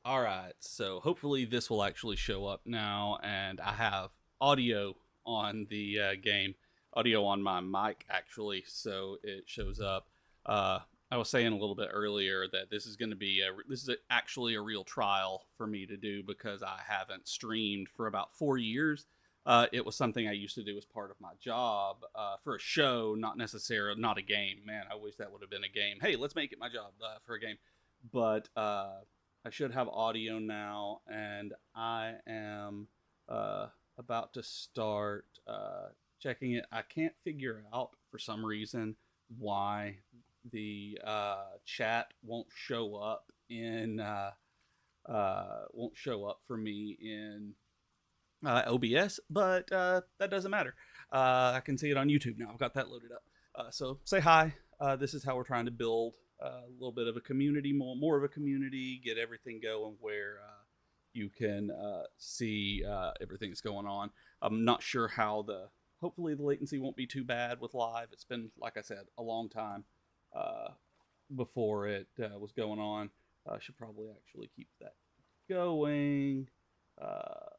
All right, so hopefully this will actually show up now, and I have audio on the game, audio on my mic actually, so it shows up. Uh, I was saying a little bit earlier that this is going to be actually a real trial for me to do because I haven't streamed for about 4 years. It was something I used to do as part of my job for a show, not necessarily not a game. Man, I wish that would have been a game. Hey, let's make it my job for a game, but I should have audio now, and I am about to start checking it. I can't figure out for some reason why the chat won't show up for me in OBS, but that doesn't matter. I can see it on YouTube now. I've got that loaded up. So say hi. This is how we're trying to build a little bit of a community, more of a community, get everything going where you can see everything that's going on. I'm not sure how hopefully the latency won't be too bad with live. It's been, like I said, a long time uh, before it was going on. I should probably actually keep that going. Uh,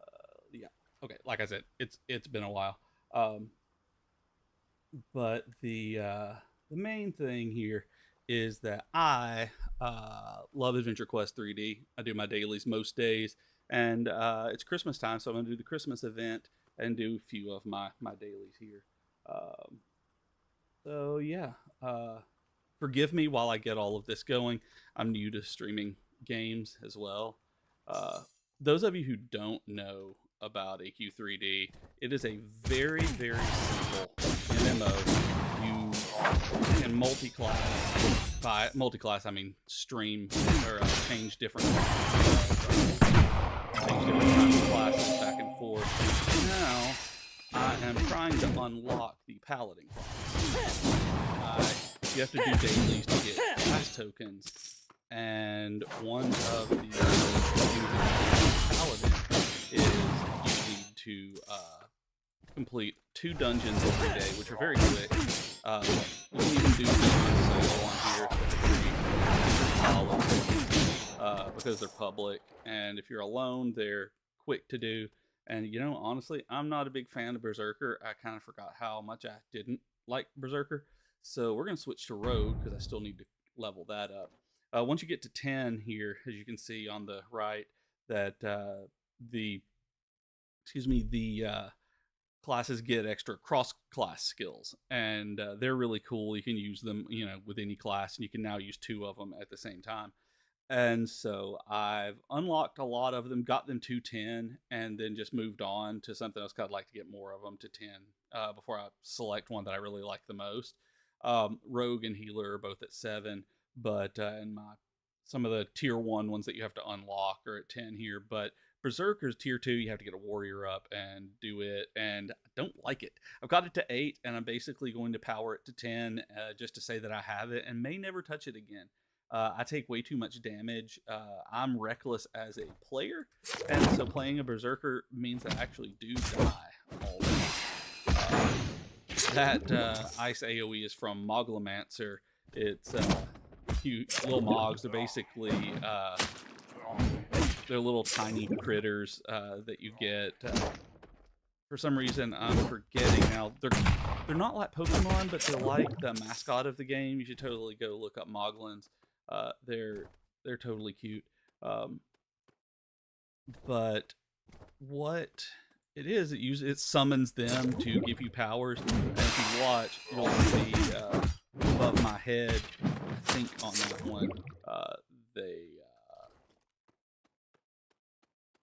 yeah. Okay. Like I said, it's been a while. Um, but the main thing here is that I love AdventureQuest 3D. I do my dailies most days, and it's Christmas time, so I'm gonna do the Christmas event and do a few of my dailies here. Um, so yeah, forgive me while I get all of this going. I'm new to streaming games as well. Uh, those of you who don't know about AQ3D, it is a very simple MMO. You can multi-class. By multi-class, I mean stream or change different kinds of classes back and forth. Now, I am trying to unlock the paladin class. You have to do dailies to get class tokens, and one of the paladin is you need to complete 2 dungeons every day, which are very quick. You can even do solo on here, because they're public, and if you're alone, they're quick to do. And honestly, I'm not a big fan of Berserker. I kind of forgot how much I didn't like Berserker, so we're gonna switch to Rogue because I still need to level that up. Once you get to 10 here, as you can see on the right, that the classes get extra cross-class skills, and they're really cool. You can use them, with any class, and you can now use 2 of them at the same time. And so I've unlocked a lot of them, got them to 10, and then just moved on to something else. I'd like to get more of them to 10 before I select one that I really like the most. Rogue and Healer are both at 7, but in some of the tier 1 ones that you have to unlock are at 10 here. But Berserker's tier 2, you have to get a warrior up and do it, and I don't like it. I've got it to 8, and I'm basically going to power it to 10 just to say that I have it, and may never touch it again. I take way too much damage. I'm reckless as a player, and so playing a Berserker means I actually do die always. That ice AoE is from Moglomancer. It's cute little mogs. They're basically they're little tiny critters that you get. For some reason, I'm forgetting now. They're not like Pokemon, but they're like the mascot of the game. You should totally go look up Moglins. They're totally cute. But what it summons them to give you powers. And if you watch, you'll see above my head, I think on that one, they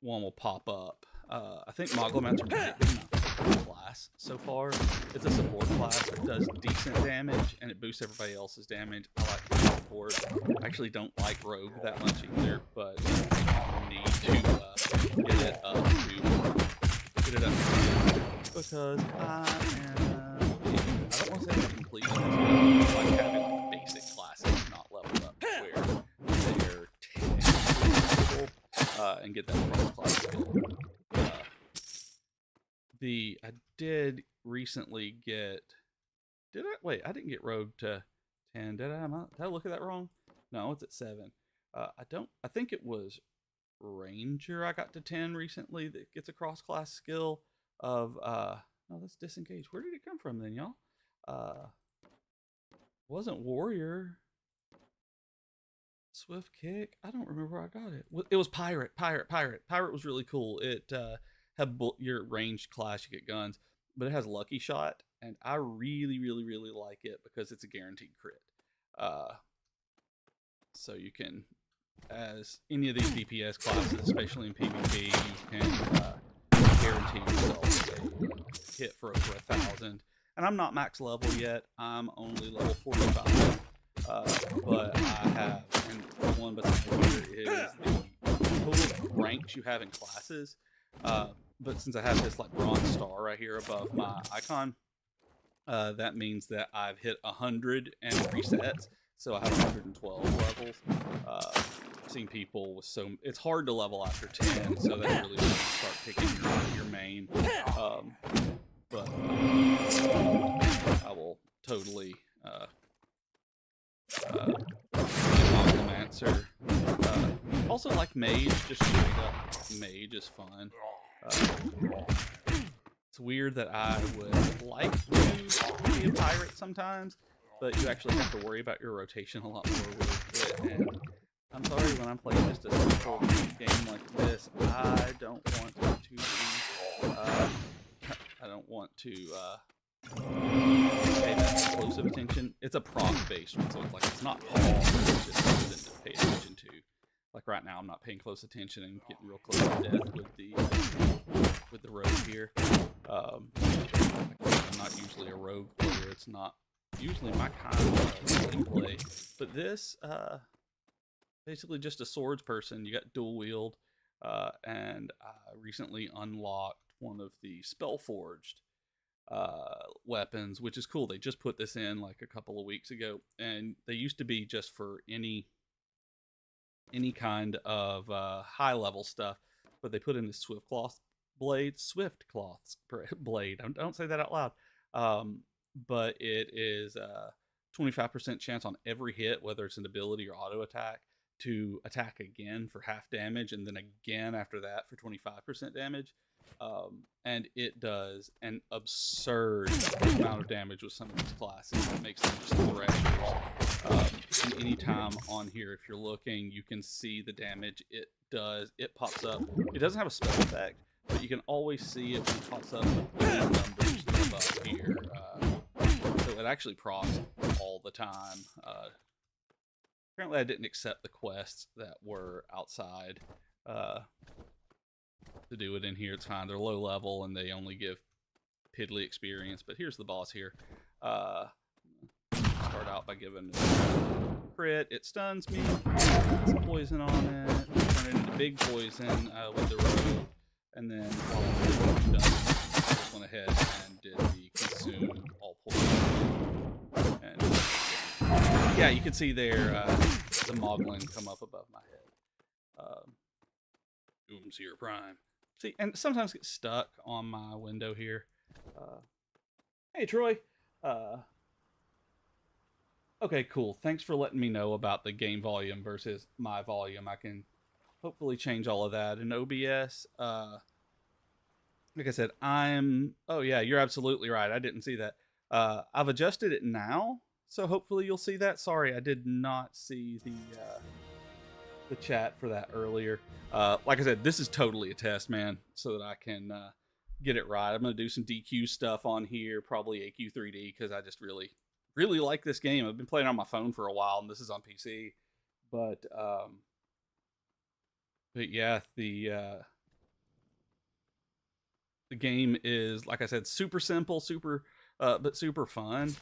one will pop up. I think Moglomancer might be my favorite class so far. It's a support class that does decent damage, and it boosts everybody else's damage. I like the support. I actually don't like Rogue that much either, but I need to get it up because I don't want to say I'm complete. I like having like basic classes not leveled up where they're and get that cross class skill. I did recently get. Did I wait? I didn't get Rogue to 10. Did I? Did I look at that wrong? No, it's at 7. I don't. I think it was ranger I got to 10 recently that gets a cross-class skill of no, that's disengage. Where did it come from then, y'all? Wasn't warrior. Swift kick. I don't remember where I got it. It was pirate. Pirate was really cool. It had your ranged class, you get guns, but it has lucky shot, and I really like it because it's a guaranteed crit. So you can, as any of these DPS classes, especially in PvP, you can guarantee yourself a hit for over 1,000. And I'm not max level yet. I'm only level 45. But I have, and the one beside here is the total ranks you have in classes. But since I have this like bronze star right here above my icon, that means that I've hit 100 and resets. So I have 112 levels. I've seen people with it's hard to level after 10, so that's really when you start picking your main. But I will totally Necromancer. Also like Mage, just straight up Mage is fun. It's weird that I would like to be a pirate sometimes, but you actually have to worry about your rotation a lot more with it. And I'm sorry, when I'm playing just a simple game like this, I don't want to be, I don't want to pay that explosive attention. It's a proc based one, so it's like it's not all, it's just something to pay attention to. Like right now, I'm not paying close attention and getting real close to death with the rogue here. I'm not usually a rogue player. It's not usually my kind of gameplay. But this, basically just a swords person. You got dual wield, and I recently unlocked one of the Spellforged weapons, which is cool. They just put this in like a couple of weeks ago, and they used to be just for any kind of high level stuff, but they put in the swift cloth blade. Don't say that out loud. But it is 25% chance on every hit, whether it's an ability or auto attack, to attack again for half damage, and then again after that for 25% damage. And it does an absurd amount of damage with some of these classes. It makes them just thrashers. And anytime on here, if you're looking, you can see the damage it does. It pops up. It doesn't have a spell effect, but you can always see it when it pops up with the numbers above here. So it actually procs all the time. Apparently I didn't accept the quests that were outside to do it in here. It's fine. They're low level and they only give piddly experience. But here's the boss here. Start out by giving it crit. It stuns me. Some poison on it. Turn it into big poison with the rogue. And then while I'm done, I just went ahead and did the consume all poison. And yeah, you can see there the Moglin come up above my head. Doomseer Prime. See, and sometimes get stuck on my window here. Hey, Troy. Okay, cool. Thanks for letting me know about the game volume versus my volume. I can hopefully change all of that in OBS. Like I said, oh yeah, you're absolutely right. I didn't see that. I've adjusted it now, so hopefully you'll see that. Sorry, I did not see the chat for that earlier. Like I said, this is totally a test, man, so that I can get it right. I'm going to do some DQ stuff on here, probably AQ3D, because I just really like this game. I've been playing on my phone for a while, and this is on PC. But yeah, the game is, like I said, super simple, but super fun.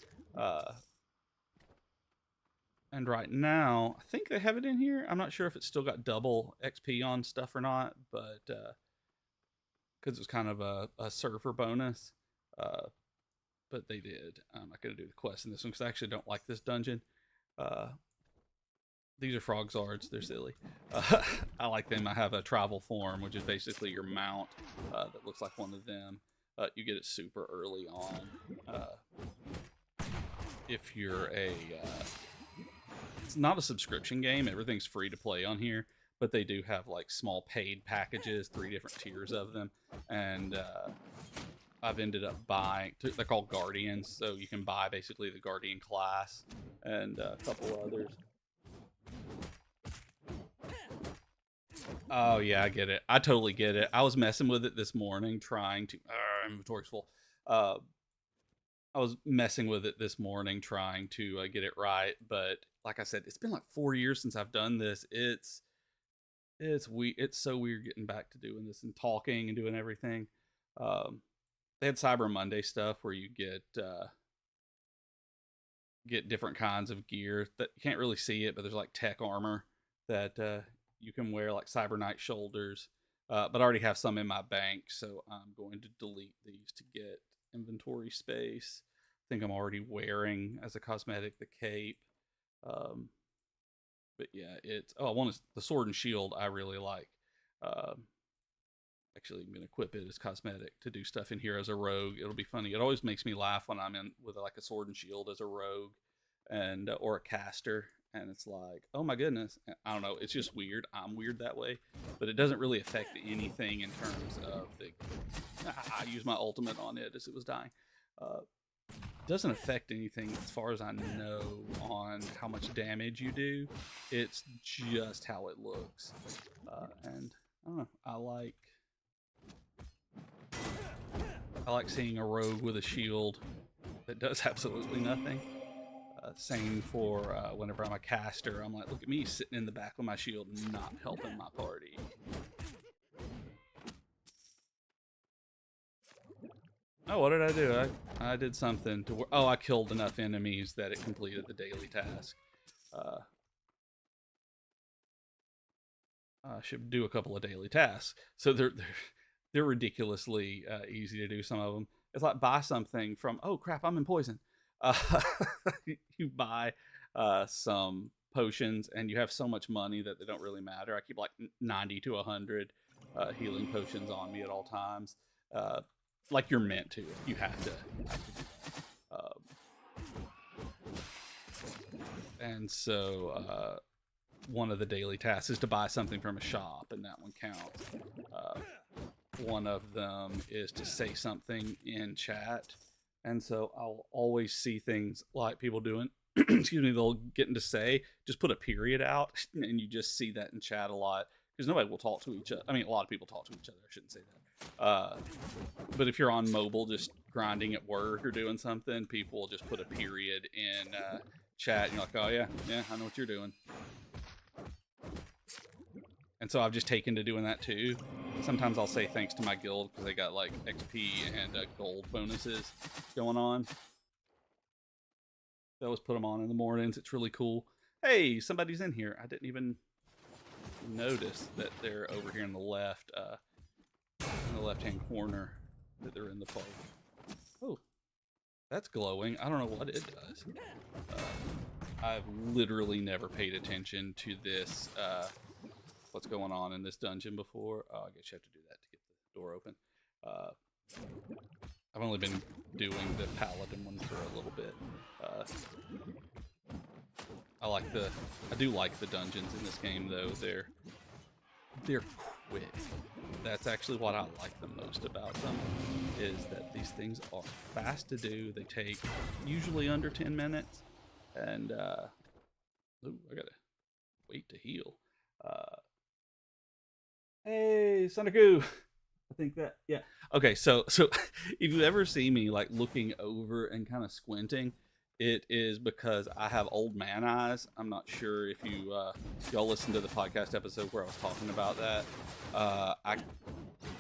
And right now, I think they have it in here. I'm not sure if it's still got double XP on stuff or not, but because it's kind of a surfer bonus. But they did. I'm not going to do the quest in this one because I actually don't like this dungeon. These are frog zards. They're silly. I like them. I have a travel form, which is basically your mount that looks like one of them. You get it super early on. If you're it's not a subscription game. Everything's free to play on here. but they do have like small paid packages, 3 different tiers of them, and I've ended up buying. They're called Guardians, so you can buy basically the Guardian class and a couple others. Oh yeah, I get it. I totally get it. I was messing with it this morning, trying to. Inventory's full. Uh, I was messing with it this morning, trying to get it right. But like I said, it's been like 4 years since I've done this. It's so weird getting back to doing this and talking and doing everything. Um, they had Cyber Monday stuff where you get different kinds of gear that you can't really see it, but there's like tech armor that you can wear, like Cyber Knight shoulders. But I already have some in my bank, so I'm going to delete these to get inventory space. I think I'm already wearing as a cosmetic the cape. Um, but yeah, it's I want the sword and shield. I really like. Um, Actually, I'm gonna equip it as cosmetic to do stuff in here as a rogue. It'll be funny. It always makes me laugh when I'm in with like a sword and shield as a rogue, and or a caster, and it's like, oh my goodness, I don't know. It's just weird. I'm weird that way, but it doesn't really affect anything in terms of the. I use my ultimate on it as it was dying. Doesn't affect anything as far as I know on how much damage you do. It's just how it looks, and I don't know. I like seeing a rogue with a shield that does absolutely nothing. Same for whenever I'm a caster. I'm like, look at me sitting in the back with my shield, not helping my party. Oh, what did I do? I did something to. Oh, I killed enough enemies that it completed the daily task. I should do a couple of daily tasks. So they're ridiculously easy to do. Some of them. It's like buy something from. Oh crap! I'm in poison. Uh, you buy some potions, and you have so much money that they don't really matter. I keep like 90 to 100 healing potions on me at all times. Like you're meant to. You have to. And so one of the daily tasks is to buy something from a shop, and that one counts. One of them is to say something in chat, and so I'll always see things like people doing. Excuse me, they'll get into say, just put a period out, and you just see that in chat a lot because nobody will talk to each other. I mean, a lot of people talk to each other. I shouldn't say that. But if you're on mobile, just grinding at work or doing something, people will just put a period in chat, and you're like, oh yeah, I know what you're doing. And so I've just taken to doing that too. Sometimes I'll say thanks to my guild because they got like XP and gold bonuses going on. I always put them on in the mornings. It's really cool. Hey, somebody's in here. I didn't even notice that they're over here in the left, in the left-hand corner, that they're in the party. Oh, that's glowing. I don't know what it does. I've literally never paid attention to this, what's going on in this dungeon before. Oh, I guess you have to do that to get the door open. I've only been doing the paladin one for a little bit. I do like the dungeons in this game though. They're quick. That's actually what I like the most about them, is that these things are fast to do. They take usually under 10 minutes, and ooh, I gotta wait to heal. Hey, Sonicu. I think that, yeah. Okay, so if you ever see me like looking over and kind of squinting, it is because I have old man eyes. I'm not sure if y'all listened to the podcast episode where I was talking about that.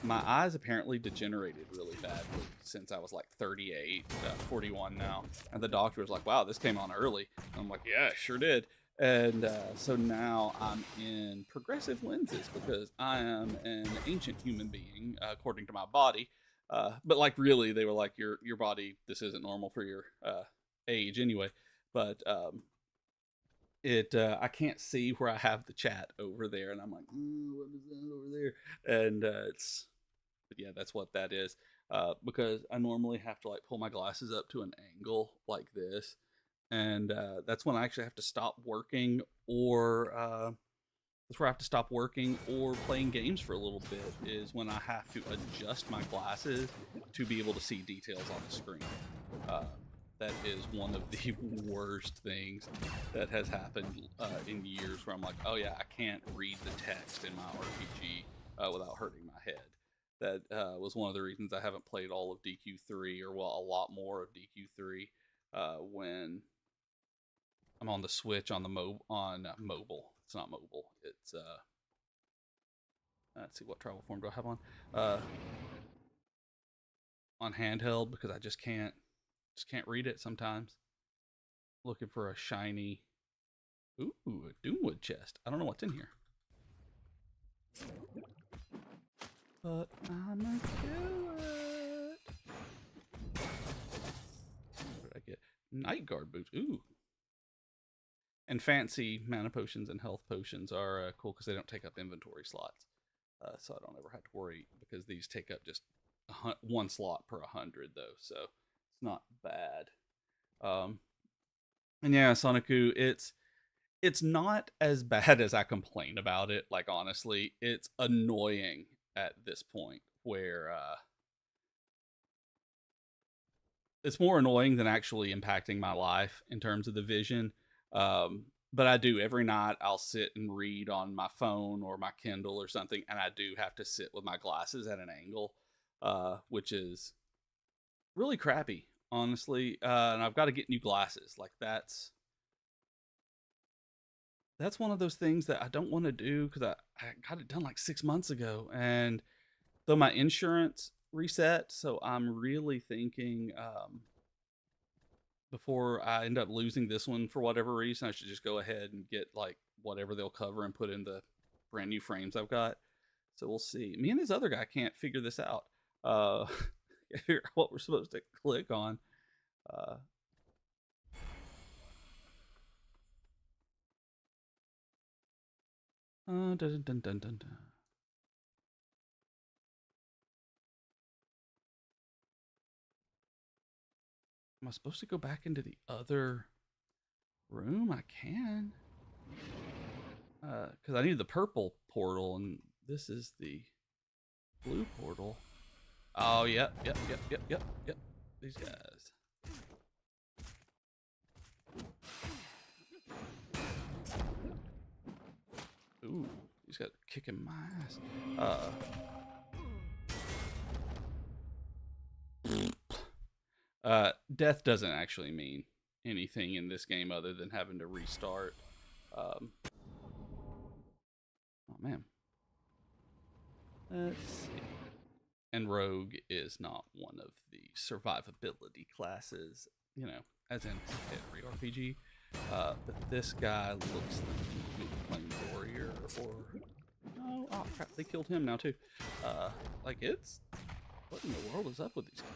My eyes apparently degenerated really badly since I was like 38, 41 now, and the doctor was like, "Wow, this came on early." And I'm like, "Yeah, it sure did." And so now I'm in progressive lenses because I am an ancient human being, according to my body. But like, really, they were like, "Your body, this isn't normal for your age anyway." But I can't see where I have the chat over there, and I'm like, what is that over there? And but yeah, that's what that is. Because I normally have to like pull my glasses up to an angle like this, and that's when I actually have to stop working or that's where I have to stop working or playing games for a little bit, is when I have to adjust my glasses to be able to see details on the screen. That is one of the worst things that has happened in years, where I'm like, oh yeah, I can't read the text in my RPG without hurting my head. That was one of the reasons I haven't played all of DQ3, or well, a lot more of DQ3 when I'm on the Switch on the mobile. It's not mobile. It's let's see, what travel form do I have on handheld, because I just can't read it sometimes. Looking for a shiny, ooh, a Doomwood chest. I don't know what's in here, but I'ma do it. What did I get? Night Guard boots. Ooh. And fancy mana potions and health potions are cool because they don't take up inventory slots. So I don't ever have to worry, because these take up just one slot per 100 though, so it's not bad. And yeah, Sonicu, it's not as bad as I complain about it. Like, honestly, it's annoying at this point, where it's more annoying than actually impacting my life in terms of the vision. But I do, every night I'll sit and read on my phone or my Kindle or something, and I do have to sit with my glasses at an angle, which is really crappy, honestly. And I've got to get new glasses. Like, that's one of those things that I don't want to do, because I got it done like 6 months ago, and though my insurance reset, so I'm really thinking before I end up losing this one for whatever reason, I should just go ahead and get like whatever they'll cover and put in the brand new frames I've got. So we'll see. Me and this other guy can't figure this out. What we're supposed to click on. Dun, dun, dun, dun, dun. Am I supposed to go back into the other room? I can. Because I need the purple portal, and this is the blue portal. Oh, yep. These guys. Ooh, he's got kicking my ass. Death doesn't actually mean anything in this game other than having to restart. Oh man. Let's see. And Rogue is not one of the survivability classes, you know, as in every RPG. But this guy looks like he's playing warrior, or oh crap, they killed him now too. Like, it's, what in the world is up with these guys?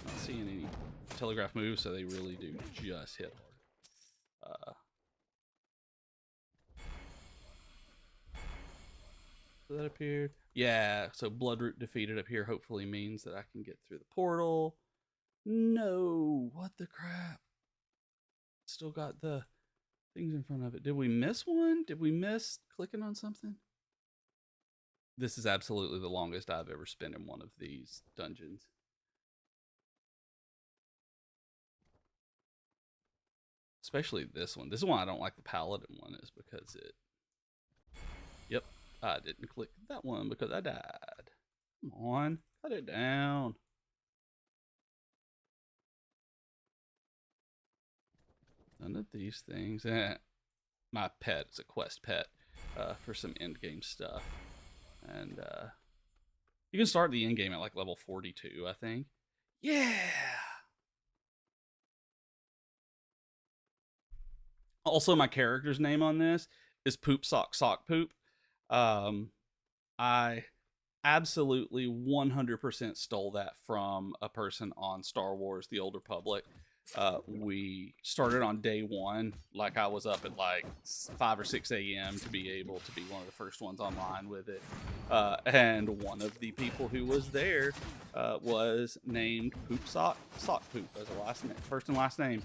Not seeing any telegraph moves, so they really do just hit hard. So that appeared. Yeah, so Bloodroot defeated up here hopefully means that I can get through the portal. No, what the crap? Still got the things in front of it. Did we miss one? Did we miss clicking on something? This is absolutely the longest I've ever spent in one of these dungeons. Especially this one. This is why I don't like the Paladin one, is because it... Yep, I didn't click that one because I died. Come on, cut it down. None of these things. My pet is a quest pet for some end game stuff. And you can start the end game at like level 42, I think. Yeah! Also, my character's name on this is Poop Sock Sock Poop. I absolutely 100% stole that from a person on Star Wars The Old Republic. We started on day one, like I was up at like 5 or 6 a.m. to be able to be one of the first ones online with it. And one of the people who was there was named Poop Sock Poop as a last name, first and last name,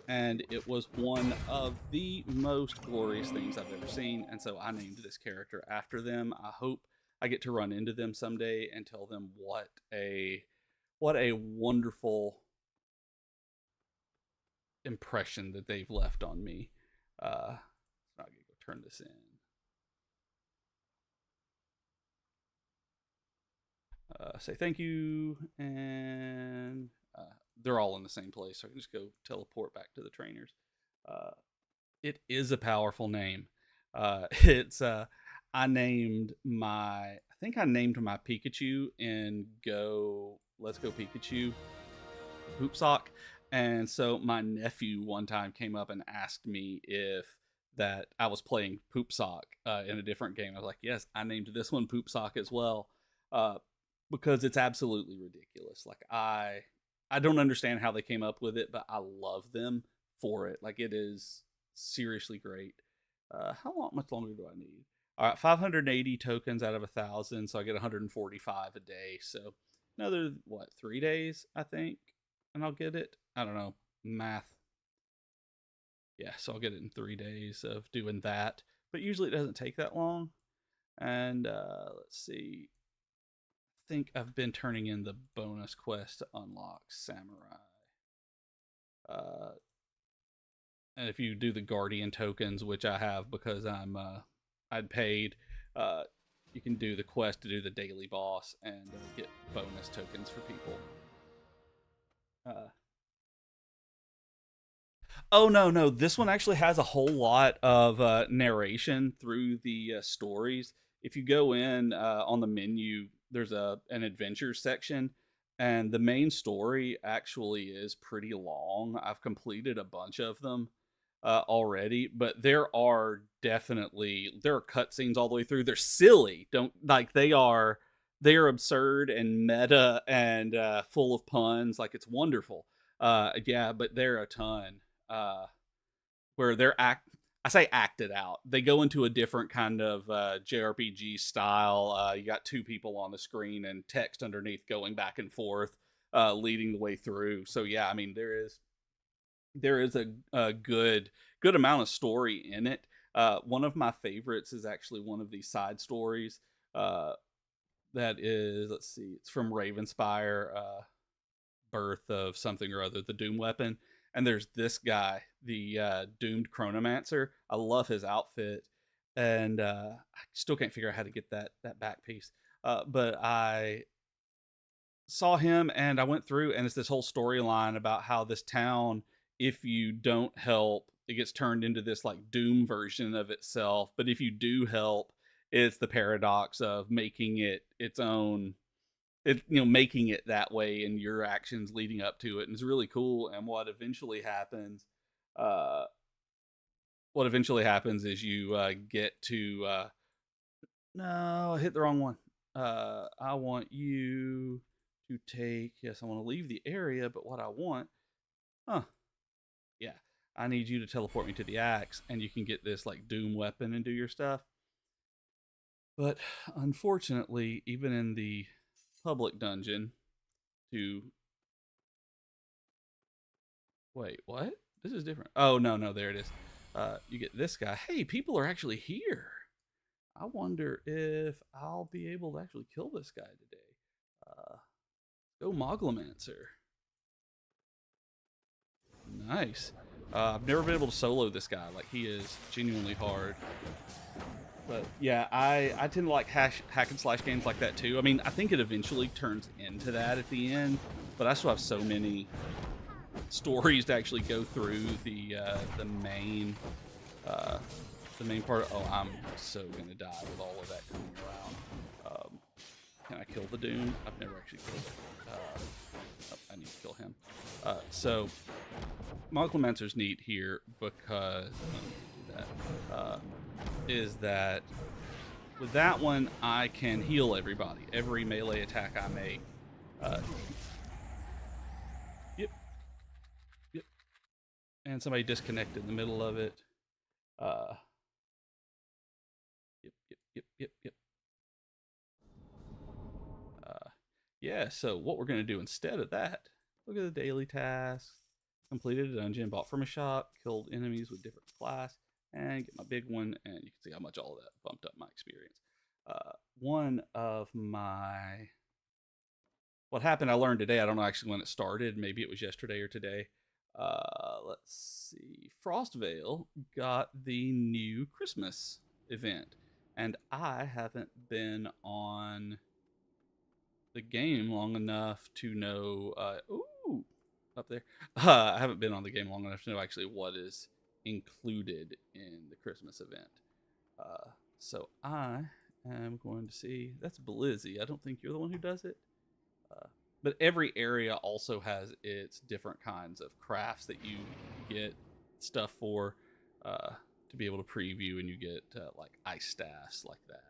and it was one of the most glorious things I've ever seen. And so I named this character after them. I hope I get to run into them someday and tell them what a wonderful impression that they've left on me. I'm gonna go turn this in. Say thank you, and they're all in the same place, so I can just go teleport back to the trainers. It is a powerful name. It's I think I named my Pikachu in Let's Go Pikachu Poop Sock. And so my nephew one time came up and asked me if that I was playing Poop Sock in a different game. I was like, yes, I named this one Poop Sock as well, because it's absolutely ridiculous. Like I don't understand how they came up with it, but I love them for it. Like it is seriously great. Much longer do I need? All right, 580 tokens out of 1,000, so I get 145 a day. So another 3 days, I think, and I'll get it. I don't know, math. Yeah, so I'll get it in 3 days of doing that. But usually it doesn't take that long. And let's see. I think I've been turning in the bonus quest to unlock Samurai. And if you do the Guardian tokens, which I have because I'd paid, you can do the quest to do the daily boss and get bonus tokens for people. Oh no! This one actually has a whole lot of narration through the stories. If you go in on the menu, there's an adventure section, and the main story actually is pretty long. I've completed a bunch of them already, but there are cutscenes all the way through. They're silly, don't like they are absurd and meta and full of puns. Like it's wonderful. Yeah, but they're a ton. Where I say acted out. They go into a different kind of JRPG style. You got two people on the screen and text underneath going back and forth, leading the way through. So yeah, I mean there is a good amount of story in it. One of my favorites is actually one of these side stories. That is, let's see, it's from Ravenspire, Birth of something or other, the Doom Weapon. And there's this guy, the Doomed Chronomancer. I love his outfit, and I still can't figure out how to get that back piece. But I saw him, and I went through, and it's this whole storyline about how this town, if you don't help, it gets turned into this like Doom version of itself. But if you do help, it's the paradox of making it its own. Making it that way and your actions leading up to it, and it's really cool. And what eventually happens is you get to no, I hit the wrong one. I want you to take, yes, I want to leave the area, but what I want, yeah, I need you to teleport me to the axe, and you can get this like Doom weapon and do your stuff. But unfortunately, even in the public dungeon wait, what? This is different. Oh no, there it is. You get this guy. Hey, people are actually here. I wonder if I'll be able to actually kill this guy today. Go Moglomancer. Nice. I've never been able to solo this guy. Like, he is genuinely hard. But yeah, I tend to like hack and slash games like that too. I mean, I think it eventually turns into that at the end, but I still have so many stories to actually go through the main part. Oh, I'm so gonna die with all of that coming around. Can I kill the Doom? I've never actually killed it. Oh, I need to kill him. So Moglomancer's neat here because is that with that one I can heal everybody. Every melee attack I make. Yep. and somebody disconnected in the middle of it. Uh, yep. Yeah, so what we're going to do instead of that, look at the daily tasks. Completed a dungeon, bought from a shop, killed enemies with different class, and get my big one, and you can see how much all of that bumped up my experience. One of my... What happened I learned today, I don't know actually when it started, maybe it was yesterday or today. Let's see, Frostvale got the new Christmas event, and I haven't been on the game long enough to know. Ooh, up there. I haven't been on the game long enough to know actually what is included in the Christmas event. So I am going to see. That's Blizzy. I don't think you're the one who does it. But every area also has its different kinds of crafts that you get stuff for to be able to preview, and you get like ice staffs like that.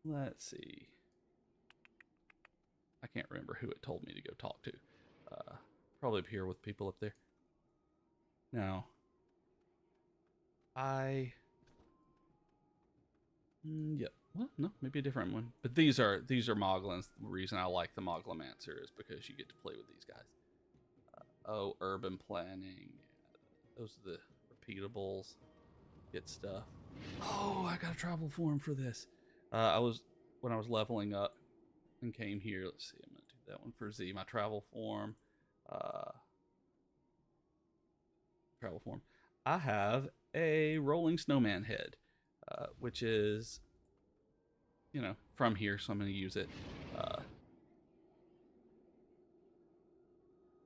Let's see. I can't remember who it told me to go talk to. Probably up here with people up there. Now, yep. Well, no, maybe a different one. But these are Moglins. The reason I like the Moglomancer is because you get to play with these guys. Oh, urban planning. Those are the repeatables. Get stuff. Oh, I got a travel form for this. When I was leveling up and came here. Let's see. I'm gonna do that one for Z. My travel form. Travel form. I have a rolling snowman head, which is, from here, so I'm going to use it.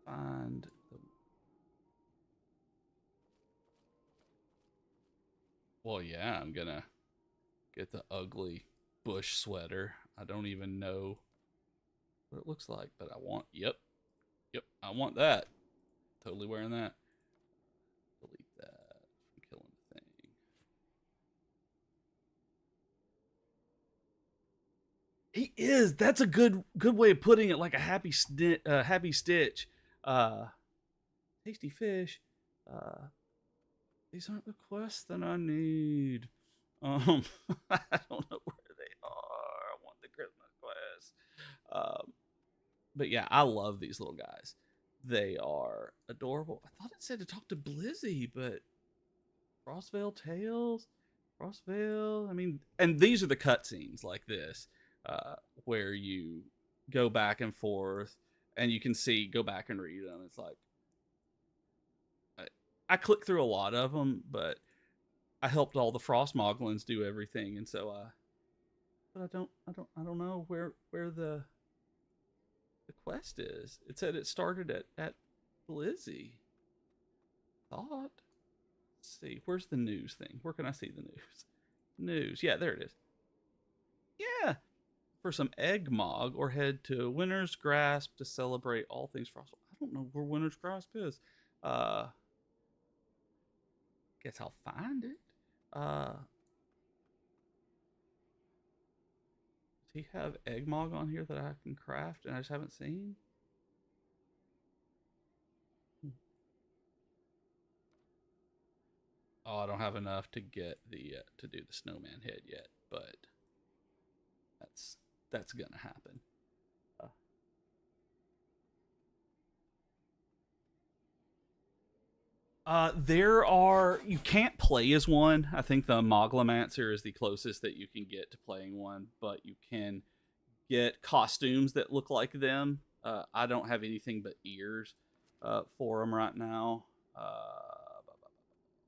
Find the... Well, yeah, I'm going to get the ugly bush sweater. I don't even know what it looks like, but I want... Yep, I want that. Totally wearing that. Delete that from killing the thing. He is. That's a good way of putting it. Like a happy stitch. Tasty fish. These aren't the quests that I need. I don't know where they are. I want the Christmas quests. But yeah, I love these little guys. They are adorable. I thought it said to talk to Blizzy, but Frostvale Tales, Frostvale. I mean, and these are the cutscenes like this, where you go back and forth, and you can go back and read them. It's like I clicked through a lot of them, but I helped all the Frost Moglins do everything, and so but I don't know where the quest is. It said it started at Blizzy. Thought. Let's see, where's the news thing? Where can I see the news? News. Yeah, there it is. Yeah. For some egg mog, or head to Winter's Grasp to celebrate all things Frost. I don't know where Winter's Grasp is. Guess I'll find it. Does he have egg mog on here that I can craft and I just haven't seen? Oh, I don't have enough to get the to do the snowman head yet, but that's gonna happen. You can't play as one. I think the Moglomancer is the closest that you can get to playing one, but you can get costumes that look like them. I don't have anything but ears for them right now.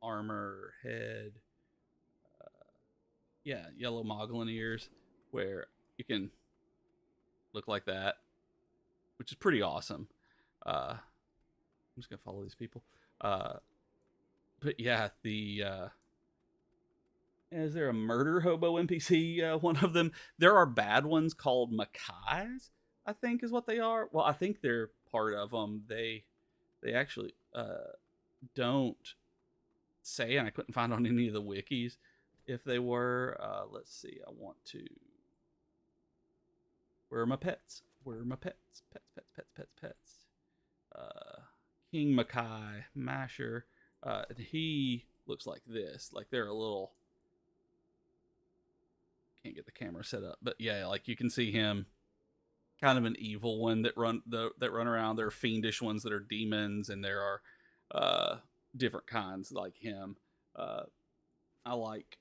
Armor, head, yeah, yellow Moglin ears, where you can look like that, which is pretty awesome. I'm just gonna follow these people. But yeah, is there a murder hobo NPC? One of them. There are bad ones called Macais, I think is what they are. Well, I think they're part of them. They actually don't say, and I couldn't find on any of the wikis if they were. Let's see. I want to. Where are my pets? Where are my pets? Pets. Uh, King Mackay, Masher. And he looks like this. Like they're a little. Can't get the camera set up, but yeah, like you can see him, kind of an evil one that run around. There are fiendish ones that are demons, and there are different kinds like him. Uh, I like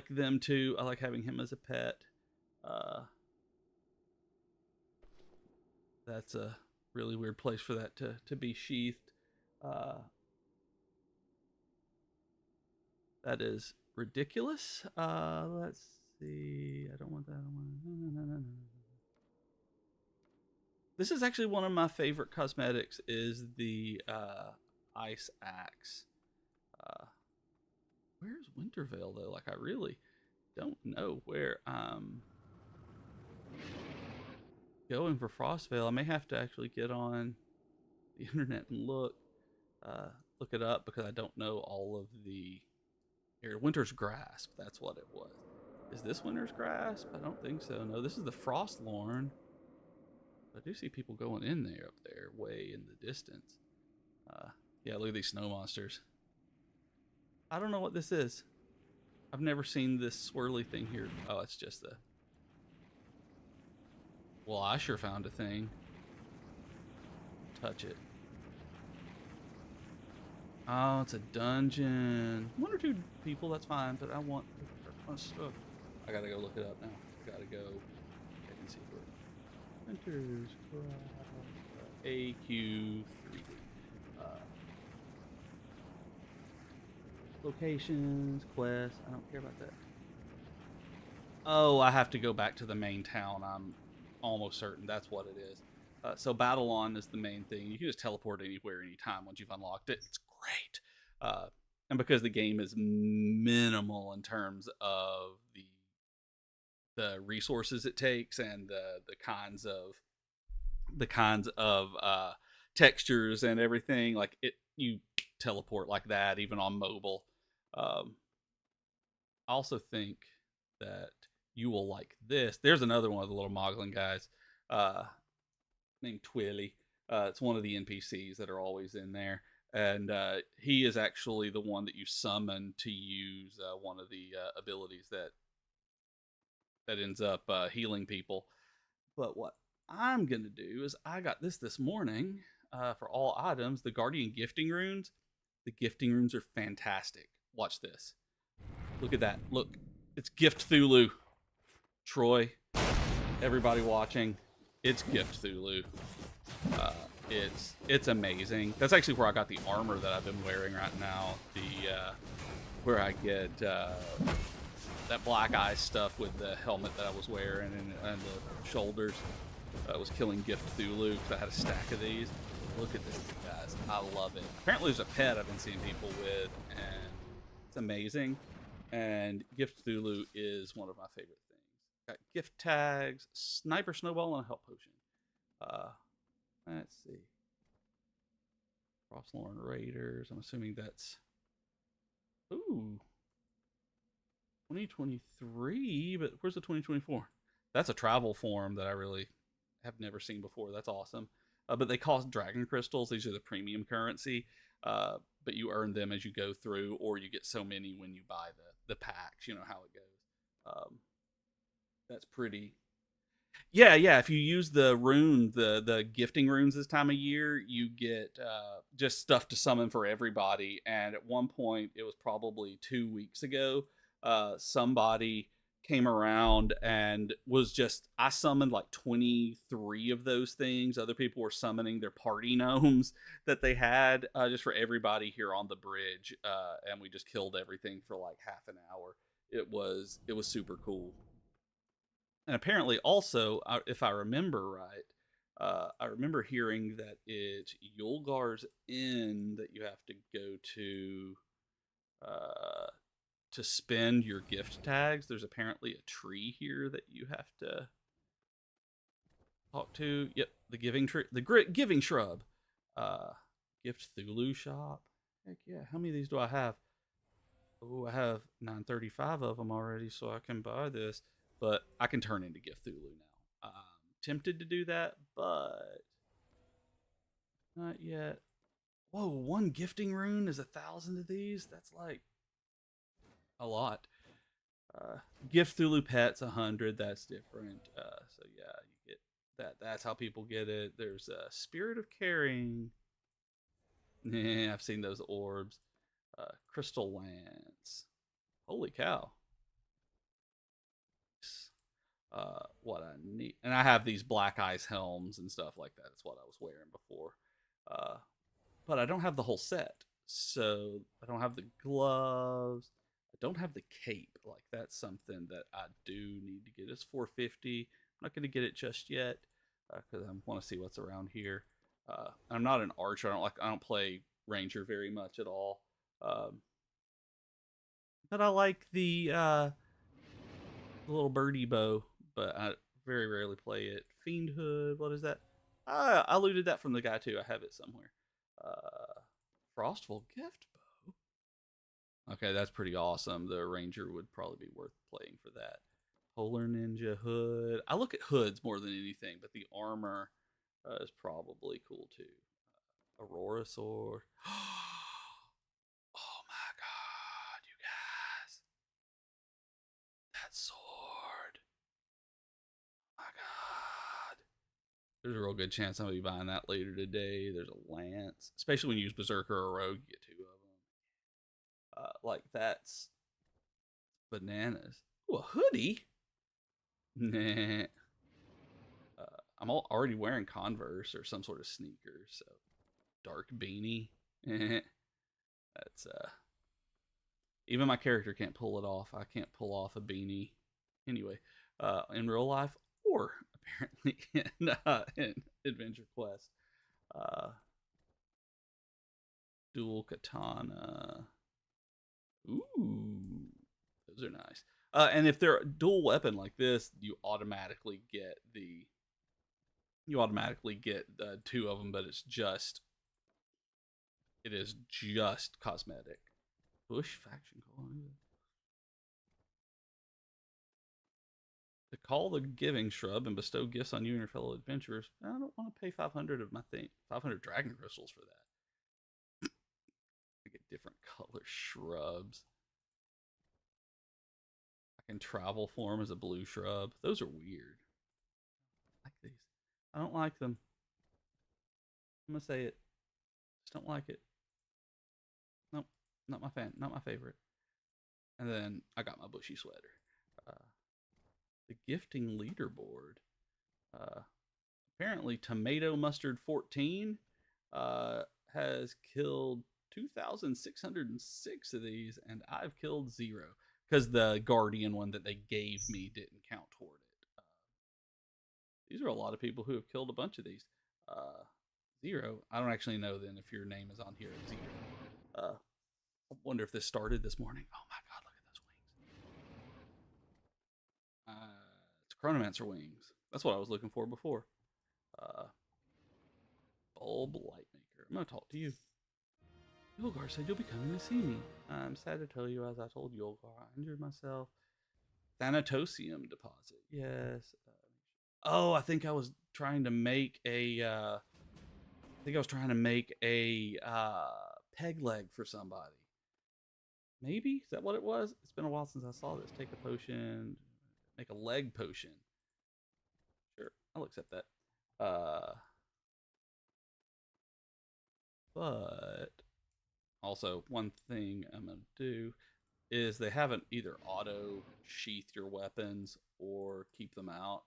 them too. I like having him as a pet. Uh, that's a really weird place for that to be sheathed. That is ridiculous. Let's see. I don't want that. No. This is actually one of my favorite cosmetics. Is the ice axe. Where's Wintervale though? Like I really don't know where I'm going for Frostvale. I may have to actually get on the internet and look it up because I don't know all of the here. Winter's Grasp. That's what it was. Is this Winter's Grasp? I don't think so. No, this is the Frostlorn. I do see people going in there up there, way in the distance. Yeah, look at these snow monsters. I don't know what this is. I've never seen this swirly thing here. Oh, it's just the... Well, I sure found a thing. Touch it. Oh, it's a dungeon. 1 or 2 people, that's fine, but I want stuff. I gotta go look it up now. I gotta go check and see where Enters AQ3D. Locations, quests. I don't care about that. Oh, I have to go back to the main town. I'm almost certain that's what it is. So Battle-On is the main thing. You can just teleport anywhere, anytime once you've unlocked it. It's great. And because the game is minimal in terms of the resources it takes and the kinds of textures and everything, like you teleport like that even on mobile. I also think that you will like this. There's another one of the little moglin guys named Twilly. It's one of the NPCs that are always in there, and he is actually the one that you summon to use one of the abilities that ends up healing people. But what I'm gonna do is I got this morning for all items, the Guardian Gifting Runes. The Gifting Runes are fantastic. Watch this. Look at that. Look, it's Gift Thulu. Troy, everybody watching, it's Gift Thulu. It's amazing. That's actually where I got the armor that I've been wearing right now. Where I get that black eye stuff with the helmet that I was wearing and the shoulders. I was killing Gift Thulu because I had a stack of these. Look at this, guys. I love it. Apparently there's a pet I've been seeing people with, and it's amazing. And Gift Thulu is one of my favorite things. Got gift tags, sniper snowball, and a health potion. Let's see. Frostlorn Raiders. I'm assuming that's... Ooh. 2023, but where's the 2024? That's a travel form that I really have never seen before. That's awesome. But they cost dragon crystals. These are the premium currency. But you earn them as you go through, or you get so many when you buy the packs. You know how it goes. That's pretty... Yeah. If you use the gifting runes this time of year, you get just stuff to summon for everybody. And at one point, it was probably 2 weeks ago, somebody came around and was just... I summoned like 23 of those things. Other people were summoning their party gnomes that they had just for everybody here on the bridge. And we just killed everything for like half an hour. It was super cool. And apparently also, if I remember right, I remember hearing that it's Yulgar's Inn that you have to go to spend your gift tags. There's apparently a tree here that you have to talk to. Yep, the giving tree, the giving shrub. Gift Thulu shop. Heck yeah! How many of these do I have? Oh, I have 935 of them already, so I can buy this. But I can turn into Gift Thulu now. tempted to do that, but not yet. Whoa, one gifting rune is 1,000 of these? That's like a lot. Uh, Gift through pets 100. That's different. So yeah, you get that. That's how people get it. There's a spirit of caring. Yeah, I've seen those orbs. Crystal lance. Holy cow. What I need, and I have these black ice helms and stuff like that. That's what I was wearing before. Uh, but I don't have the whole set. So I don't have the gloves. I don't have the cape. Like that's something that I do need to get. It's 450. I'm not going to get it just yet because I want to see what's around here. I'm not an archer. I don't play ranger very much at all. Um, but I like the little birdie bow, but I very rarely play it. Fiend hood. What is that? I looted that from the guy too. I have it somewhere. Frostful gift bow. Okay, that's pretty awesome. The ranger would probably be worth playing for that. Polar ninja hood. I look at hoods more than anything, but the armor is probably cool too. Aurora sword. Oh my god, you guys. That sword. My god. There's a real good chance I'm gonna be buying that later today. There's a lance, especially when you use berserker or rogue, you get 2 of them. Like that's bananas. Ooh, a hoodie? Nah. I'm already wearing Converse or some sort of sneakers, so dark beanie. That's even my character can't pull it off. I can't pull off a beanie anyway. In real life, or apparently in Adventure Quest. Dual katana. Ooh, those are nice. And if they're a dual weapon like this, you automatically get the 2 of them, but it is just cosmetic. Bush faction call. To call the giving shrub and bestow gifts on you and your fellow adventurers. I don't want to pay 500 of my thing. 500 dragon crystals for that. I get different color shrubs. I can travel form as a blue shrub. Those are weird. I like these. I don't like them. I'm gonna say it. Just don't like it. Nope. Not my fan. Not my favorite. And then I got my bushy sweater. Uh, the gifting leaderboard. Apparently, Tomato Mustard 14 has killed 2,606 of these, and I've killed 0 because the Guardian one that they gave me didn't count toward it. These are a lot of people who have killed a bunch of these. 0. I don't actually know then if your name is on here at 0. I wonder if this started this morning. Oh my god, look at those wings. It's Chronomancer wings. That's what I was looking for before. Bulb Lightmaker. I'm going to talk to you. Yulgar said you'll be coming to see me. I'm sad to tell you, as I told Yulgar, I injured myself. Thanatosium deposit. Yes. Oh, I think I was trying to make a peg leg for somebody. Maybe? Is that what it was? It's been a while since I saw this. Take a potion. Make a leg potion. Sure, I'll accept that. But also, one thing I'm going to do is they haven't either auto sheath your weapons or keep them out.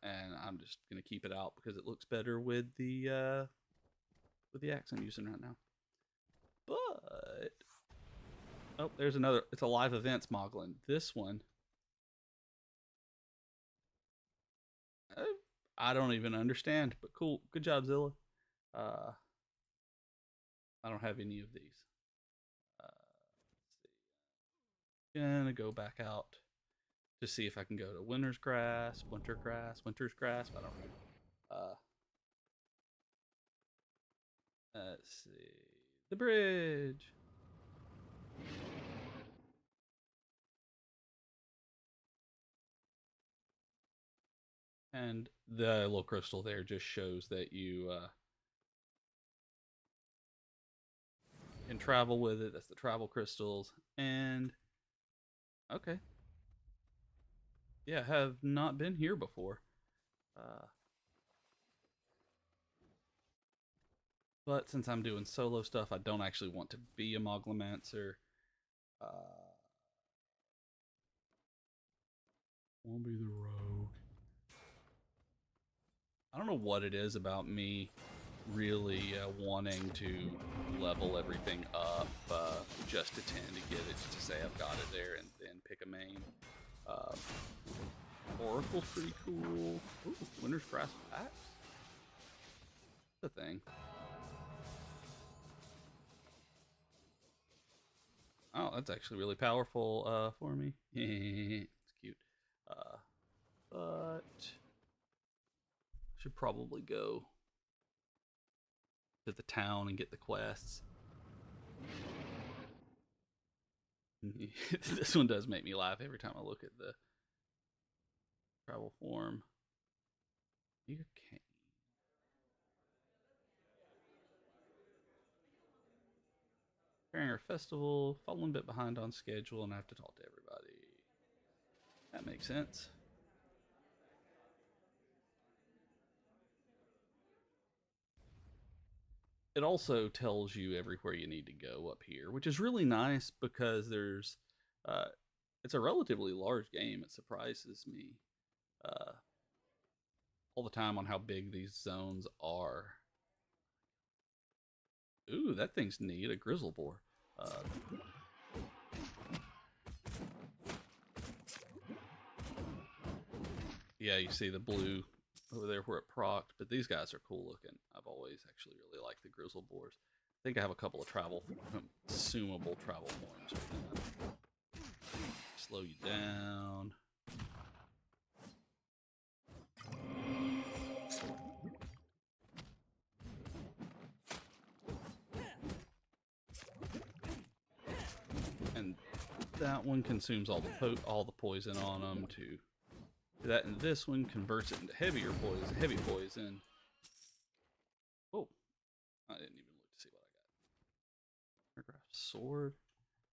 And I'm just going to keep it out because it looks better with the axe I'm using right now. But oh, there's another. It's a live events Moglin. This one, I don't even understand, but cool. Good job, Zilla. I don't have any of these. Gonna go back out to see if I can go to winter's grass. I don't know. Let's see. The bridge. And the little crystal there just shows that you can travel with it. That's the travel crystals. And okay, yeah, have not been here before. Uh, but since I'm doing solo stuff, I don't actually want to be a Moglomancer. Uh, won't be the rogue. I don't know what it is about me really wanting to level everything up just to tend to get it to say I've got it there and then pick a main. Uh, Oracle's pretty cool. Ooh, Winter's Grasp Axe? The thing. Oh, that's actually really powerful for me. It's cute. But should probably go to the town and get the quests. This one does make me laugh every time I look at the travel form. You can't. Preparing our festival, falling a bit behind on schedule, and I have to talk to everybody. That makes sense. It also tells you everywhere you need to go up here, which is really nice because there's uh, it's a relatively large game. It surprises me uh, all the time on how big these zones are. Ooh, that thing's neat, a grizzle boar. Uh, yeah, you see the blue over there where it procced, but these guys are cool looking. I've always actually really liked the grizzle boars. I think I have a couple of consumable travel forms for them. Slow you down. And that one consumes all the poison on them to do that, and this one converts it into heavy poison. Oh, I didn't even look to see what I got. Paragraph sword.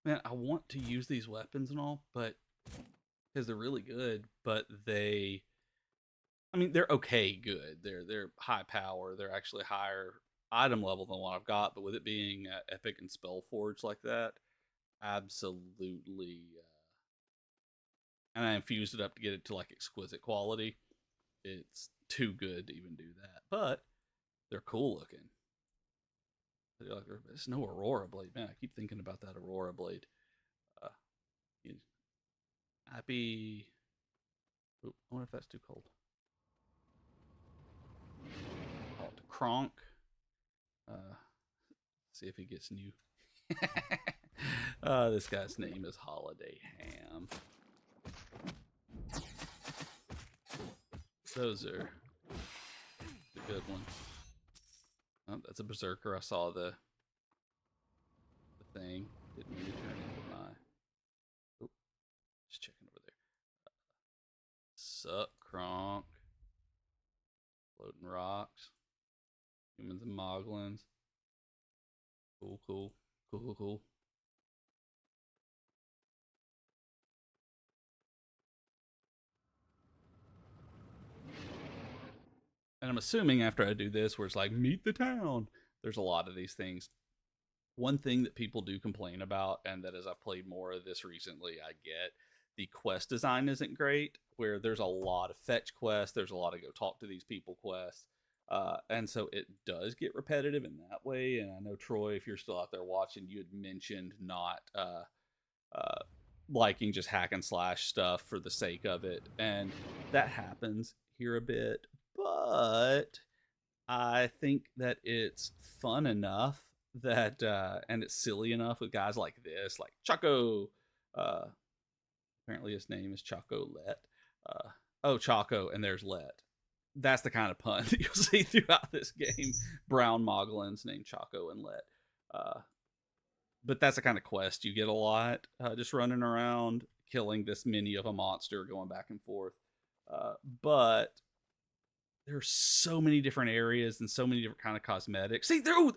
Man, I want to use these weapons and all, but because they're really good, but I mean, they're okay good. They're high power. They're actually higher item level than what I've got. But with it being epic and spell forged like that, absolutely. And I infused it up to get it to like exquisite quality. It's too good to even do that. But they're cool looking. Like, there's no Aurora blade, man. I keep thinking about that Aurora blade. Uh, happy. Ooh, I wonder if that's too cold. Call to Kronk. See if he gets new. This guy's name is Holiday Ham. Those are the good ones. Oh, that's a berserker. I saw the thing. Didn't mean to turn into my. Oh, just checking over there. Sup, Kronk. Floating rocks. Humans and Moglins. Cool, cool. Cool, cool, cool. And I'm assuming after I do this, where it's like, meet the town, there's a lot of these things. One thing that people do complain about, and that as I've played more of this recently, I get the quest design isn't great, where there's a lot of fetch quests, there's a lot of go talk to these people quests. And so it does get repetitive in that way. And I know, Troy, if you're still out there watching, you had mentioned not uh, liking just hack and slash stuff for the sake of it. And that happens here a bit. But I think that it's fun enough that, and it's silly enough with guys like this, like Choco. Uh, Apparently his name is Choco Let. Oh, Choco, and there's Let. That's the kind of pun that you'll see throughout this game. Brown Moglins named Choco and Let. But that's the kind of quest you get a lot. Just running around, killing this mini of a monster, going back and forth. But there are so many different areas and so many different kind of cosmetics. See, there. Oh,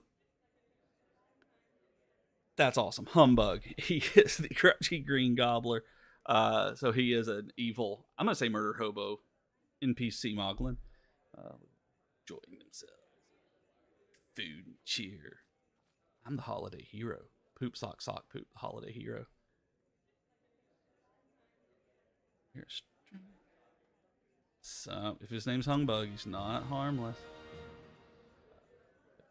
that's awesome. Humbug. He is the Crouchy Green Gobbler. So he is an evil, I'm going to say murder hobo NPC Moglin. Enjoying themselves. Food and cheer. I'm the holiday hero. Poop, sock, sock, poop, the holiday hero. Here's so, if his name's Humbug, he's not harmless.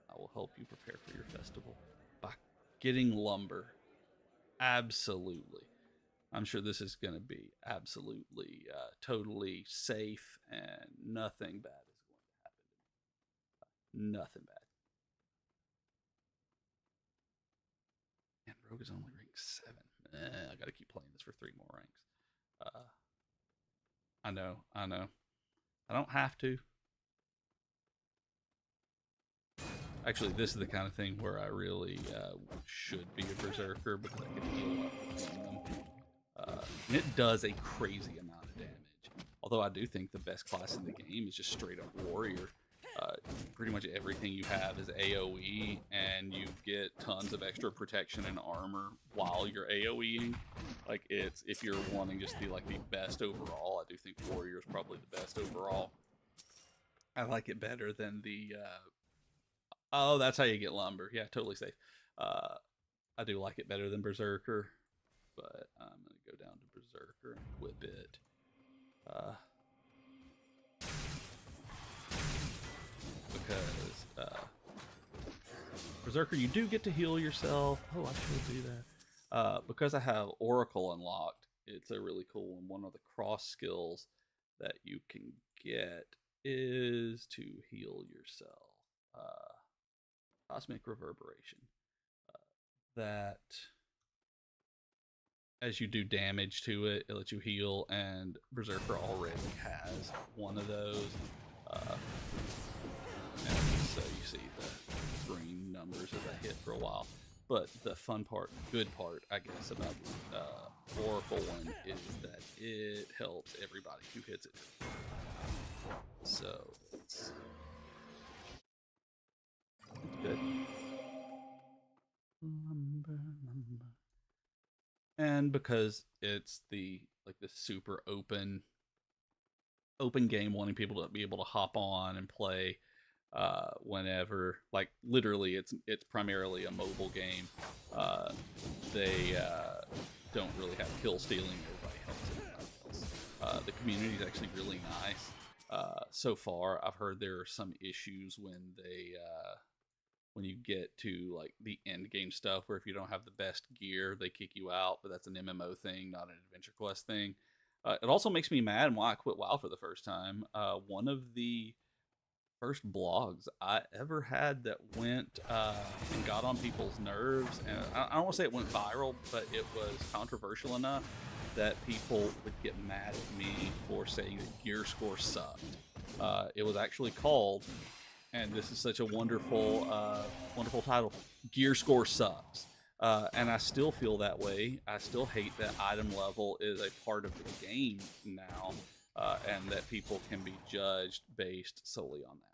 I will help you prepare for your festival by getting lumber. Absolutely. I'm sure this is going to be absolutely, totally safe, and nothing bad is going to happen. Nothing bad. And Rogue is only rank 7. I got to keep playing this for 3 more ranks. I know. I don't have to. Actually, this is the kind of thing where I really should be a berserker because I can heal up between them. And it does a crazy amount of damage. Although I do think the best class in the game is just straight up warrior. Pretty much everything you have is AoE, and you get tons of extra protection and armor while you're AoEing. Like, it's, if you're wanting just the best overall, I do think warrior is probably the best overall. I like it better than the oh, that's how you get lumber. Yeah, totally safe. I do like it better than berserker, but I'm gonna go down to berserker and equip it. Because berserker, you do get to heal yourself. Oh, I should do that. Because I have Oracle unlocked, it's a really cool one. One of the cross skills that you can get is to heal yourself. Cosmic Reverberation. That as you do damage to it, it lets you heal, and Berserker already has one of those. And so you see the green numbers as I hit for a while. But the fun part, good part, I guess, about the Oracle one is that it helps everybody who hits it. So it's good. And because it's the super open game, wanting people to be able to hop on and play whenever, literally it's primarily a mobile game. They don't really have kill stealing. Everybody helps everybody else. The community is actually really nice. So far, I've heard there are some issues when you get to the end game stuff, where if you don't have the best gear, they kick you out. But that's an MMO thing, not an AdventureQuest thing. It also makes me mad, and why I quit WoW for the first time. One of the first blogs I ever had that went and got on people's nerves, and I don't want to say it went viral, but it was controversial enough that people would get mad at me for saying that gear score sucked. It was actually called, and this is such a wonderful title, Gear Score Sucks. And I still feel that way. I still hate that item level is a part of the game now, and that people can be judged based solely on that.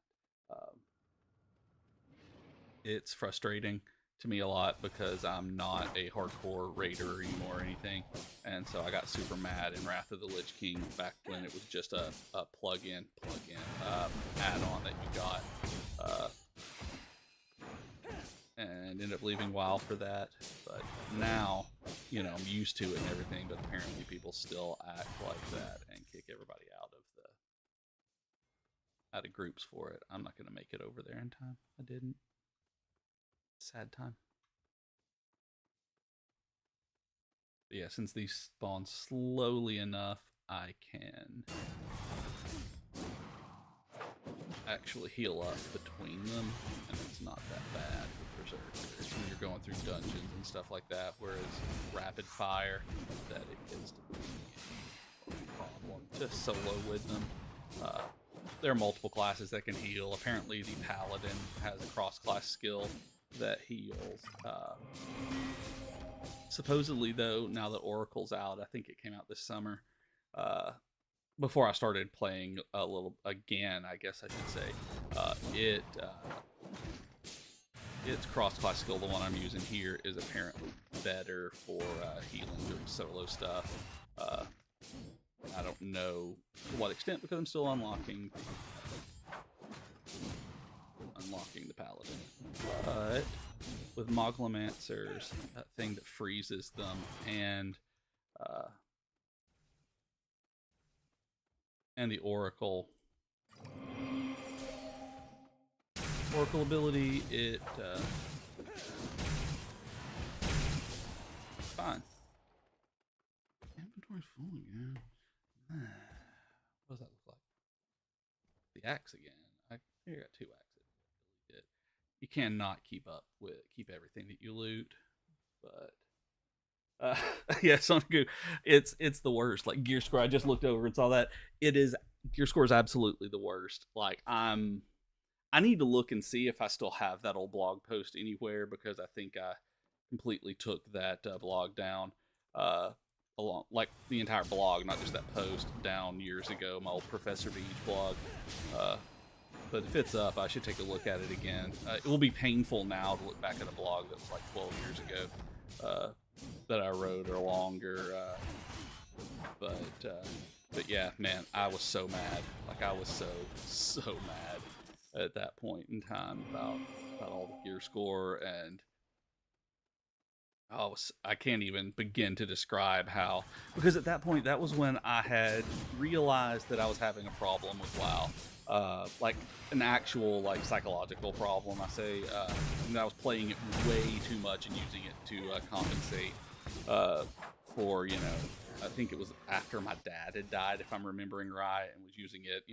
It's frustrating to me a lot because I'm not a hardcore raider anymore or anything, and so I got super mad in Wrath of the Lich King back when it was just a plug-in add-on that you got, and ended up leaving WoW for that. But now, I'm used to it and everything, but apparently people still act like that and kick everybody out of groups for it. I'm not going to make it over there in time. I didn't. Sad time. But yeah, since these spawn slowly enough, I can actually heal up between them, and it's not that bad with berserkers when you're going through dungeons and stuff like that. Whereas rapid fire, that it gets to be a problem to solo with them. There are multiple classes that can heal. Apparently the paladin has a cross-class skill that heals. Supposedly, though, now that Oracle's out, I think it came out this summer, before I started playing a little again, I guess I should say, its cross-class skill, the one I'm using here, is apparently better for healing during solo stuff. I don't know to what extent because I'm still unlocking the paladin. But with Moglomancers, that thing that freezes them, and the Oracle ability, it's fine. Inventory's full again. What does that look like? The axe again. I got 2 axes. You cannot keep everything that you loot, but yeah, Sonic Goo, it's the worst. Like Gear Score, I just looked over and saw that Gear Score is absolutely the worst. Like I need to look and see if I still have that old blog post anywhere, because I think I completely took that blog down, along, like the entire blog, not just that post, down years ago. My old Professor Beej blog. But if it's up, I should take a look at it again. It will be painful now to look back at a blog that was like 12 years ago that I wrote, or longer. But yeah, man, I was so mad. Like I was so mad at that point in time about all the Gear Score, and I can't even begin to describe how, because at that point, that was when I had realized that I was having a problem with WoW, like an actual like psychological problem. I say, and I was playing it way too much and using it to compensate for, I think it was after my dad had died, if I'm remembering right, and was using it,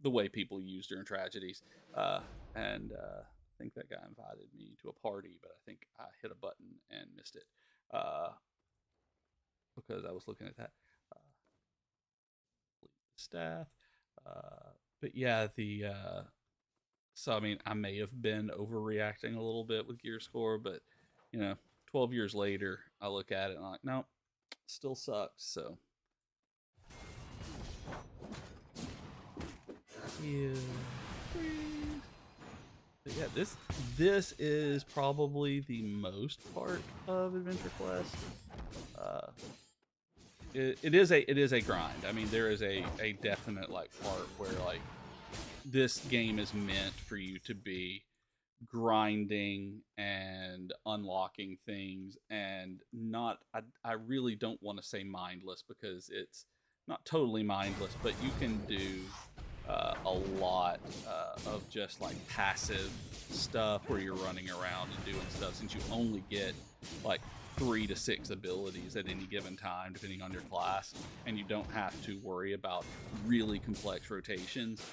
the way people use during tragedies. And I think that guy invited me to a party, but I think I hit a button and missed it because I was looking at that staff. But yeah, so I mean, I may have been overreacting a little bit with Gear Score, but 12 years later, I look at it and I'm like, nope, still sucks. So yeah. But yeah, this is probably the most part of AdventureQuest. It is a grind. I mean, there is a definite like part where like this game is meant for you to be grinding and unlocking things, and not I really don't want to say mindless, because it's not totally mindless, but you can do a lot of just like passive stuff where you're running around and doing stuff, since you only get like 3 to 6 abilities at any given time depending on your class, and you don't have to worry about really complex rotations.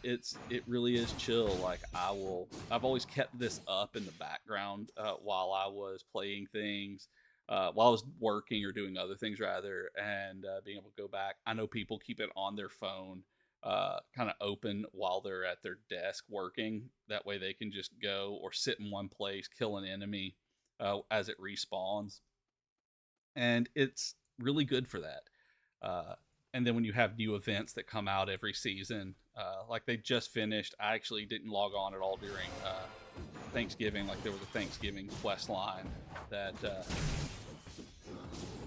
It really is chill. Like I've always kept this up in the background while I was playing things, while I was working or doing other things rather, and being able to go back. I know people keep it on their phone kind of open while they're at their desk working. That way they can just go or sit in one place, kill an enemy as it respawns. And it's really good for that. And then when you have new events that come out every season, like they just finished, I actually didn't log on at all during Thanksgiving. Like there was a Thanksgiving quest line that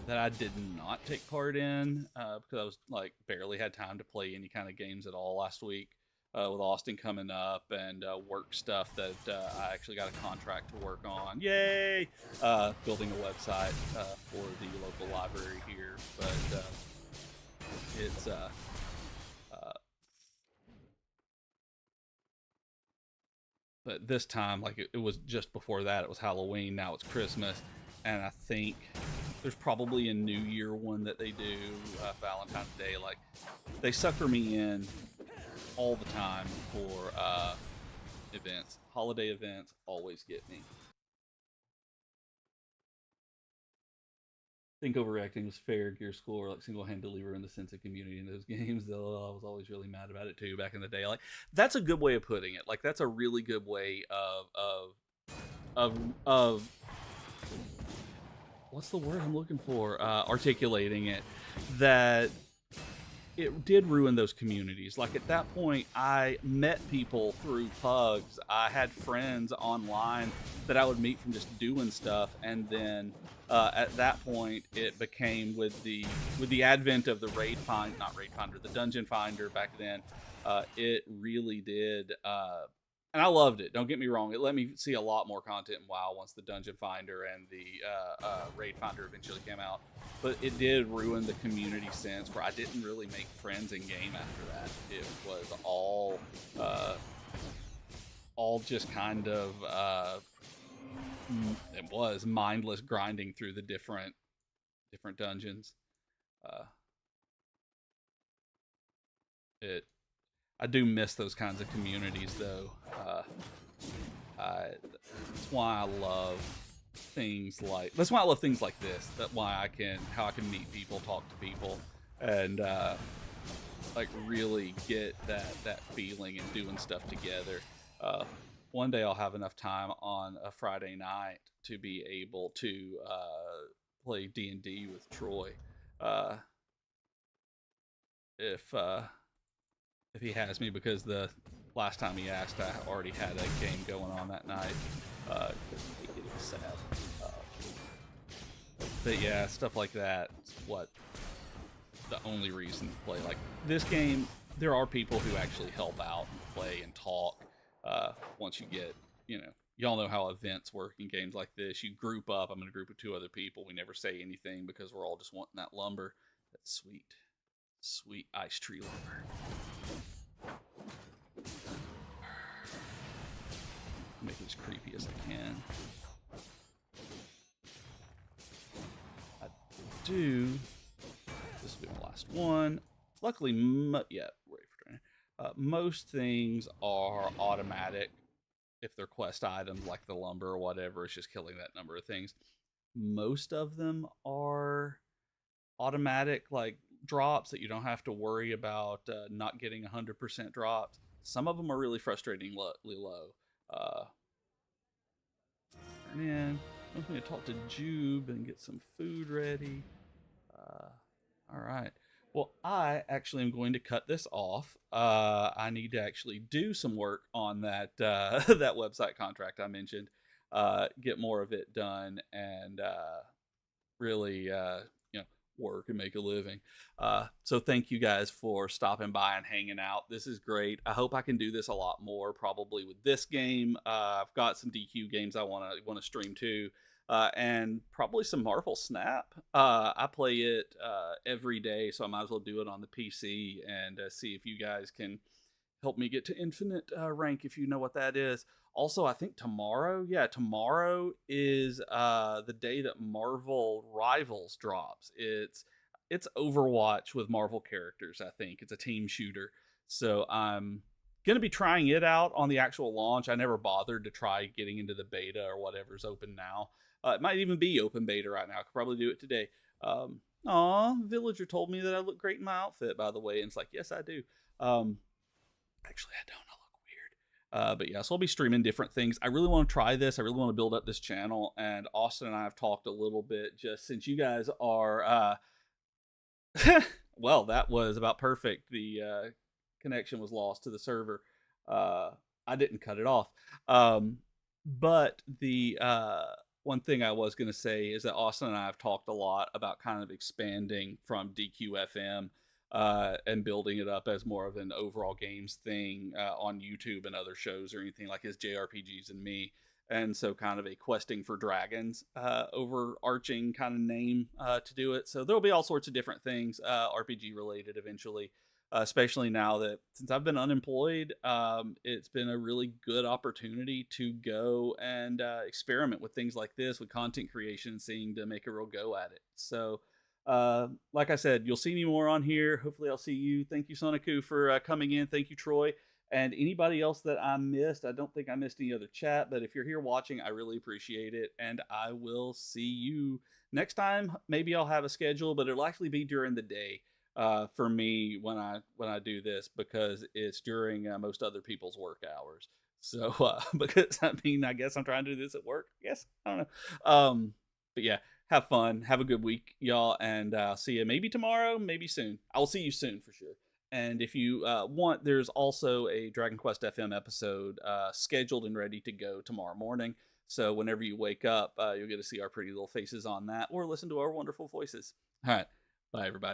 I did not take part in because I was like barely had time to play any kind of games at all last week with Austin coming up, and work stuff that I actually got a contract to work on. Yay! Building a website for the local library here, but it's but this time, like it was just before that, it was Halloween. Now it's Christmas, and I think there's probably a New Year one that they do, Valentine's Day. Like they sucker me in all the time for events. Holiday events always get me. I think overreacting was fair. Gear Score, like single-handedly ruined the sense of community in those games. Though I was always really mad about it too back in the day. Like that's a good way of putting it. Like that's a really good way of what's the word I'm looking for? Articulating it. That it did ruin those communities. Like at that point, I met people through pugs. I had friends online that I would meet from just doing stuff, and then at that point, it became with the advent of the not raid finder, the dungeon finder back then. It really did. And I loved it. Don't get me wrong. It let me see a lot more content in WoW once the Dungeon Finder and the Raid Finder eventually came out. But it did ruin the community sense where I didn't really make friends in game after that. It was all just kind of it was mindless grinding through the different dungeons. Uh, it I do miss those kinds of communities, though. That's why I love that's why I love things like this. That's why how I can meet people, talk to people, and like really get that feeling and doing stuff together. One day I'll have enough time on a Friday night to be able to play D&D with Troy. If he has me, because the last time he asked, I already had a game going on that night. Because it was sad. But yeah, stuff like that is what the only reason to play. Like this game, there are people who actually help out and play and talk. Once you get, y'all know how events work in games like this. You group up. I'm in a group of 2 other people. We never say anything because we're all just wanting that lumber. That's sweet. Sweet ice tree lumber. Make it as creepy as I can. I do. This will be my last one. Luckily, yeah, ready for training. Most things are automatic if they're quest items like the lumber or whatever. It's just killing that number of things. Most of them are automatic, like drops that you don't have to worry about not getting 100% drops. Some of them are really frustratingly low. Turn in. I'm going to talk to Jube and get some food ready. All right. Well, I actually am going to cut this off. I need to actually do some work on that that website contract I mentioned. Get more of it done and really work and make a living. So thank you guys for stopping by and hanging out. This is great. I hope I can do this a lot more, probably with this game. I've got some DQ games I want to stream too, and probably some Marvel Snap. I play it every day, so I might as well do it on the PC and see if you guys can help me get to infinite rank, if you know what that is. Also, I think tomorrow is the day that Marvel Rivals drops. It's Overwatch with Marvel characters, I think. It's a team shooter. So I'm going to be trying it out on the actual launch. I never bothered to try getting into the beta or whatever's open now. It might even be open beta right now. I could probably do it today. Villager told me that I look great in my outfit, by the way. And it's like, yes, I do. Actually, I don't. I look weird. But yeah, so I'll be streaming different things. I really want to try this. I really want to build up this channel. And Austin and I have talked a little bit, just since you guys are, well, that was about perfect. The connection was lost to the server. I didn't cut it off. But the one thing I was going to say is that Austin and I have talked a lot about kind of expanding from DQFM and building it up as more of an overall games thing on YouTube and other shows or anything like his JRPGs and me. And so kind of a Questing for Dragons overarching kind of name to do it. So there'll be all sorts of different things RPG related eventually, especially now that since I've been unemployed, it's been a really good opportunity to go and experiment with things like this, with content creation, seeing to make a real go at it. So like I said, you'll see me more on here. Hopefully I'll see you. Thank you, Soniku, for coming in. Thank you, Troy. And anybody else that I missed, I don't think I missed any other chat, but if you're here watching, I really appreciate it. And I will see you next time. Maybe I'll have a schedule, but it'll actually be during the day for me when I do this, because it's during most other people's work hours. So because I guess I'm trying to do this at work. Yes, I don't know. But yeah, have fun, have a good week, y'all, and I'll see you maybe tomorrow, maybe soon. I will see you soon for sure. And if you want, there's also a Dragon Quest FM episode scheduled and ready to go tomorrow morning. So whenever you wake up, you'll get to see our pretty little faces on that or listen to our wonderful voices. All right. Bye, everybody.